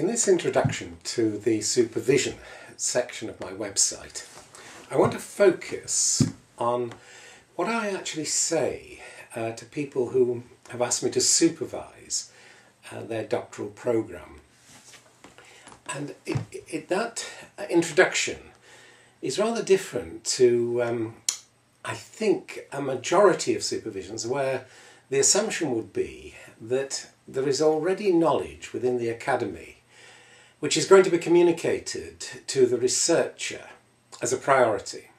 In this introduction to the supervision section of my website, I want to focus on what I actually say to people who have asked me to supervise their doctoral programme. And that introduction is rather different to, I think, a majority of supervisions where the assumption would be that there is already knowledge within the academy which is going to be communicated to the researcher as a priority.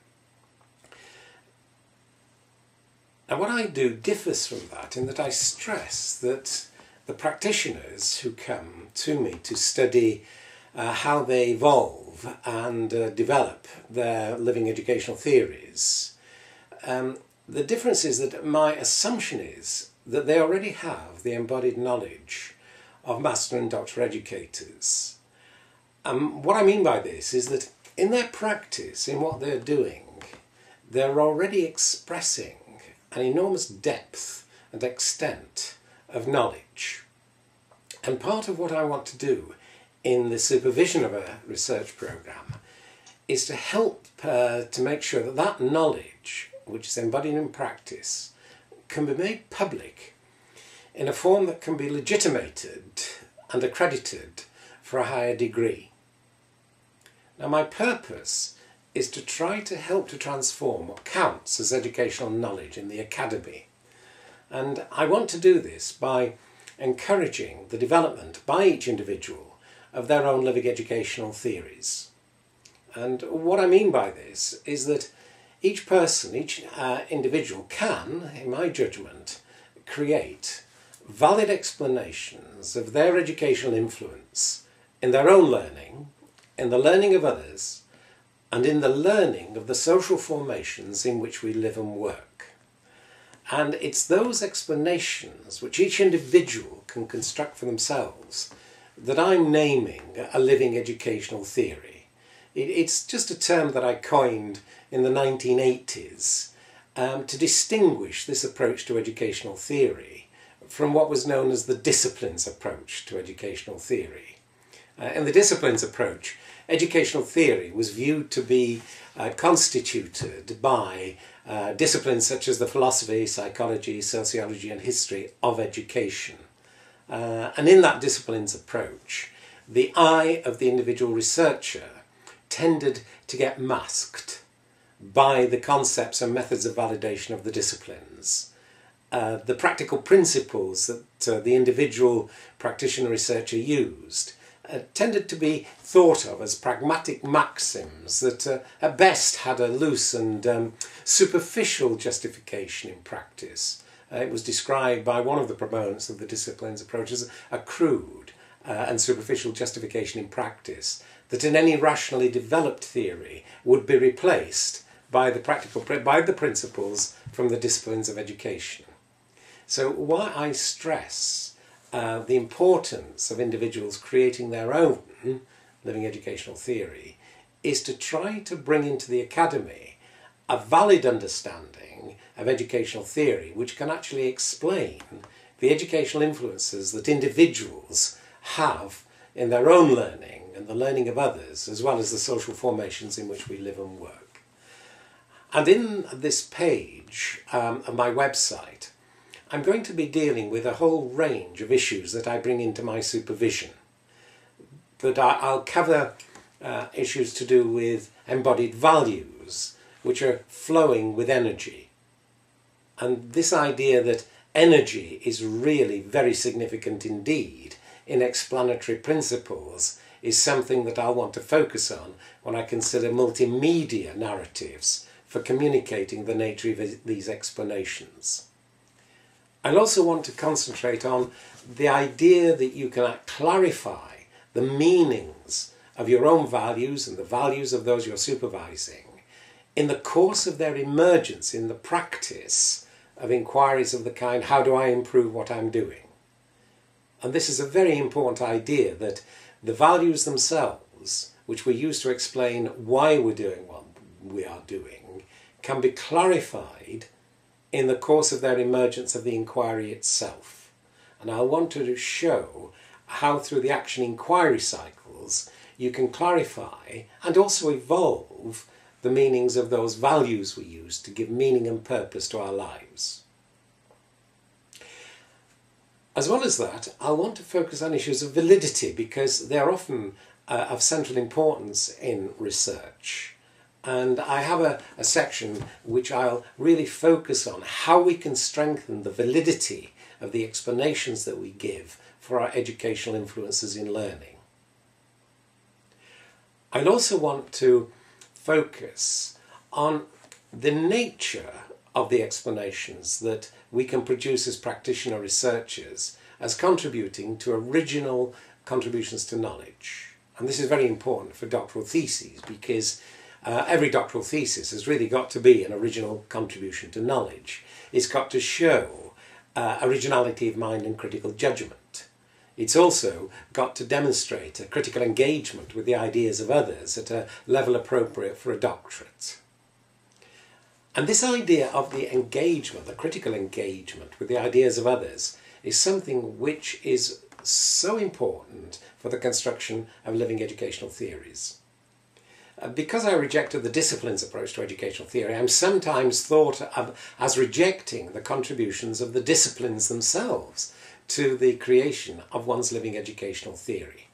Now, what I do differs from that in that I stress that the practitioners who come to me to study how they evolve and develop their living educational theories, the difference is that my assumption is that they already have the embodied knowledge of master and doctoral educators. What I mean by this is that in their practice, in what they're doing, they're already expressing an enormous depth and extent of knowledge. And part of what I want to do in the supervision of a research programme is to help to make sure that that knowledge, which is embodied in practice, can be made public in a form that can be legitimated and accredited for a higher degree. Now, my purpose is to try to help to transform what counts as educational knowledge in the academy. And I want to do this by encouraging the development by each individual of their own living educational theories. And what I mean by this is that each person, each individual can, in my judgment, create valid explanations of their educational influence in their own learning, in the learning of others, and in the learning of the social formations in which we live and work. And it's those explanations which each individual can construct for themselves that I'm naming a living educational theory. It's just a term that I coined in the 1980s to distinguish this approach to educational theory from what was known as the disciplines approach to educational theory. In the disciplines approach, educational theory was viewed to be constituted by disciplines such as the philosophy, psychology, sociology and history of education. And in that disciplines approach, the eye of the individual researcher tended to get masked by the concepts and methods of validation of the disciplines. The practical principles that the individual practitioner researcher used tended to be thought of as pragmatic maxims that at best had a loose and superficial justification in practice. It was described by one of the proponents of the disciplines approach as a crude and superficial justification in practice that in any rationally developed theory would be replaced by the principles from the disciplines of education. So why I stress the importance of individuals creating their own living educational theory is to try to bring into the academy a valid understanding of educational theory which can actually explain the educational influences that individuals have in their own learning and the learning of others, as well as the social formations in which we live and work. And in this page of my website, I'm going to be dealing with a whole range of issues that I bring into my supervision. But I'll cover issues to do with embodied values, which are flowing with energy. And this idea that energy is really very significant indeed in explanatory principles is something that I'll want to focus on when I consider multimedia narratives for communicating the nature of these explanations. I also want to concentrate on the idea that you can clarify the meanings of your own values and the values of those you're supervising in the course of their emergence in the practice of inquiries of the kind, how do I improve what I'm doing? And this is a very important idea, that the values themselves, which we use to explain why we're doing what we are doing, can be clarified in the course of their emergence of the inquiry itself. And I want to show how through the action inquiry cycles you can clarify and also evolve the meanings of those values we use to give meaning and purpose to our lives. As well as that, I want to focus on issues of validity because they are often of central importance in research. And I have a section which I'll really focus on how we can strengthen the validity of the explanations that we give for our educational influences in learning. I'll also want to focus on the nature of the explanations that we can produce as practitioner researchers as contributing to original contributions to knowledge. And this is very important for doctoral theses because every doctoral thesis has really got to be an original contribution to knowledge. It's got to show originality of mind and critical judgment. It's also got to demonstrate a critical engagement with the ideas of others at a level appropriate for a doctorate. And this idea of the engagement, the critical engagement with the ideas of others, is something which is so important for the construction of living educational theories. Because I rejected the disciplines approach to educational theory, I'm sometimes thought of as rejecting the contributions of the disciplines themselves to the creation of one's living educational theory.